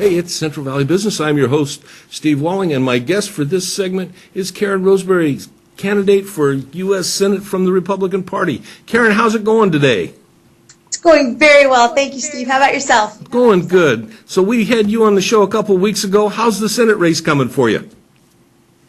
Hey, it's Central Valley Business. I'm your host, Steve Walling, and my guest for this segment is Karen Roseberry, candidate for U.S. Senate from the Republican Party. Karen, how's it going today? It's going very well. Thank you, Steve. How about yourself? Going good. So we had you on the show a couple of weeks ago. How's the Senate race coming for you?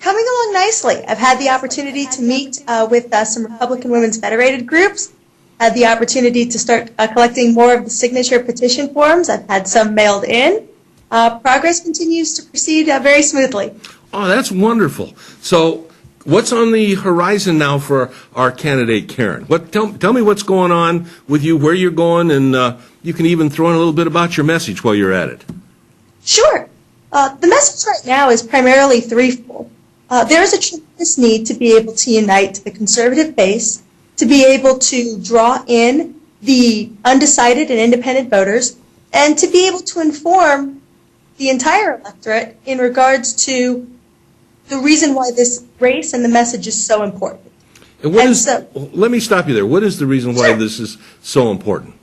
Coming along nicely. I've had the opportunity to meet with some Republican Women's Federated groups. Had the opportunity to start collecting more of the signature petition forms. I've had some mailed in. Progress continues to proceed very smoothly. Oh, that's wonderful. So what's on the horizon now for our candidate, Karen? Tell me what's going on with you, where you're going, and you can even throw in a little bit about your message while you're at it. Sure. The message right now is primarily threefold. There is a tremendous need to be able to unite the conservative base, to be able to draw in the undecided and independent voters, and to be able to inform the entire electorate in regards to the reason why this race and the message is so important. And let me stop you there. What is the reason why this is so important?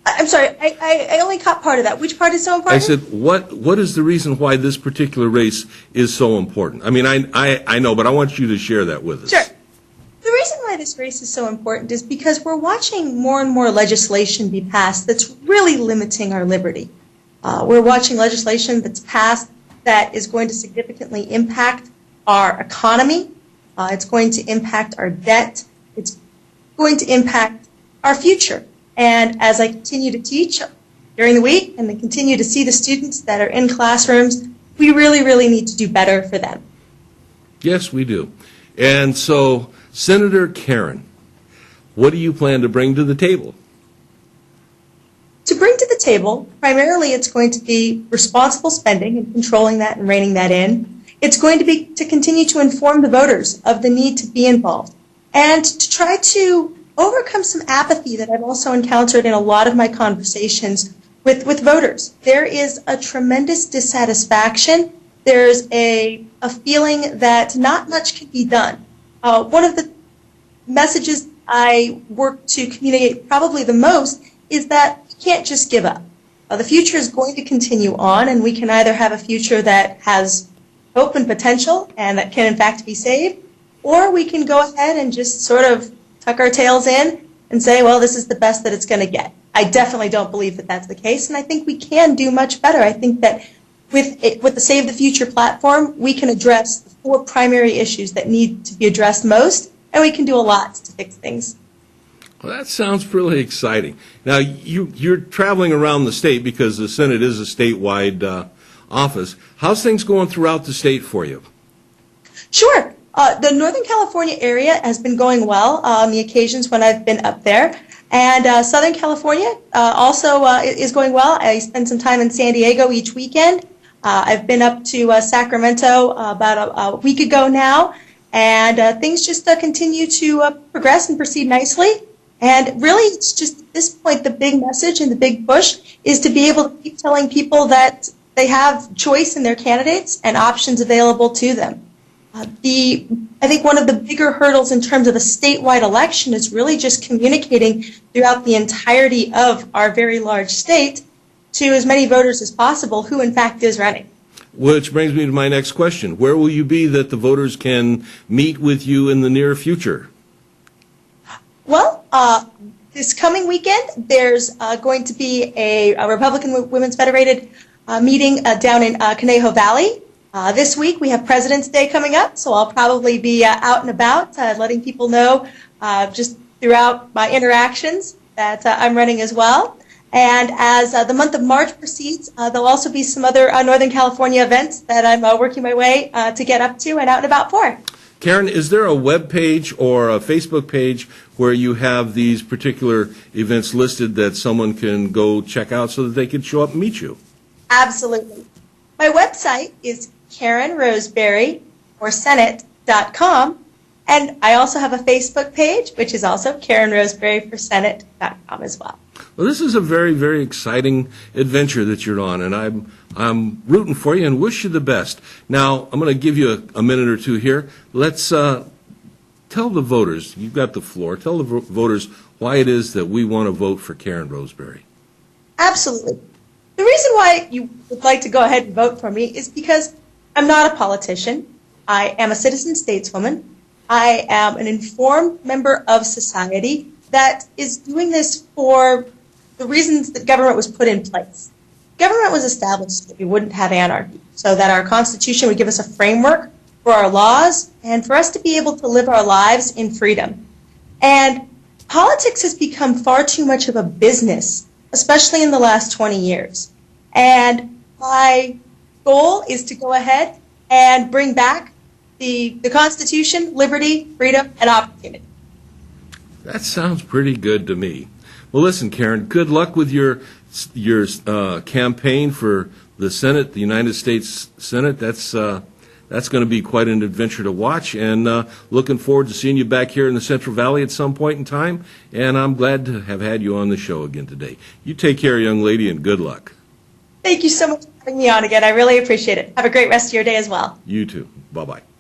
I'm sorry, I only caught part of that. Which part is so important? I said, what is the reason why this particular race is so important? I mean, I know, but I want you to share that with us. Sure. The reason why this race is so important is because we're watching more and more legislation be passed that's really limiting our liberty. We're watching legislation that's passed that is going to significantly impact our economy. It's going to impact our debt. It's going to impact our future. And as I continue to teach during the week and then continue to see the students that are in classrooms, we really, really need to do better for them. Yes, we do. And so, Senator Karen, what do you plan to bring to the table? To bring to the table, primarily it's going to be responsible spending and controlling that and reining that in. It's going to be to continue to inform the voters of the need to be involved and to try to overcome some apathy that I've also encountered in a lot of my conversations with voters. There is a tremendous dissatisfaction. There's a feeling that not much can be done. One of the messages I work to communicate probably the most is that we can't just give up. The future is going to continue on, and we can either have a future that has hope and potential and that can in fact be saved, or we can go ahead and just sort of tuck our tails in and say, well, this is the best that it's going to get. I definitely don't believe that that's the case, and I think we can do much better. I think that with the Save the Future platform, we can address the four primary issues that need to be addressed most, and we can do a lot to fix things. Well, that sounds really exciting. Now, you're traveling around the state because the Senate is a statewide office. How's things going throughout the state for you? Sure. The Northern California area has been going well on the occasions when I've been up there. And Southern California also is going well. I spend some time in San Diego each weekend. I've been up to Sacramento about a week ago now. And things just continue to progress and proceed nicely. And really, it's just at this point, the big message and the big push is to be able to keep telling people that they have choice in their candidates and options available to them. I think one of the bigger hurdles in terms of a statewide election is really just communicating throughout the entirety of our very large state to as many voters as possible who in fact is running. Which brings me to my next question. Where will you be that the voters can meet with you in the near future? Well, this coming weekend, there's going to be a Republican Women's Federated meeting down in Conejo Valley. This week, we have President's Day coming up, so I'll probably be out and about letting people know just throughout my interactions that I'm running as well. And as the month of March proceeds, there'll also be some other Northern California events that I'm working my way to get up to and out and about for. Karen, is there a web page or a Facebook page where you have these particular events listed that someone can go check out so that they can show up and meet you? Absolutely. My website is Karen Roseberry or Senate.com, and I also have a Facebook page, which is also Karen Roseberry for Senate.com as well. Well, this is a very, very exciting adventure that you're on, and I'm rooting for you and wish you the best. Now, I'm going to give you a minute or two here. Let's tell the voters, you've got the floor, tell the voters why it is that we want to vote for Karen Roseberry. Absolutely. The reason why you would like to go ahead and vote for me is because I'm not a politician. I am a citizen stateswoman. I am an informed member of society that is doing this for the reasons that government was put in place. Government was established so that we wouldn't have anarchy, so that our Constitution would give us a framework for our laws and for us to be able to live our lives in freedom. And politics has become far too much of a business, especially in the last 20 years. And my goal is to go ahead and bring back the Constitution, liberty, freedom, and opportunity. That sounds pretty good to me. Well, listen, Karen, good luck with your campaign for the Senate, the United States Senate. That's going to be quite an adventure to watch, and looking forward to seeing you back here in the Central Valley at some point in time, and I'm glad to have had you on the show again today. You take care, young lady, and good luck. Thank you so much for having me on again. I really appreciate it. Have a great rest of your day as well. You too. Bye-bye.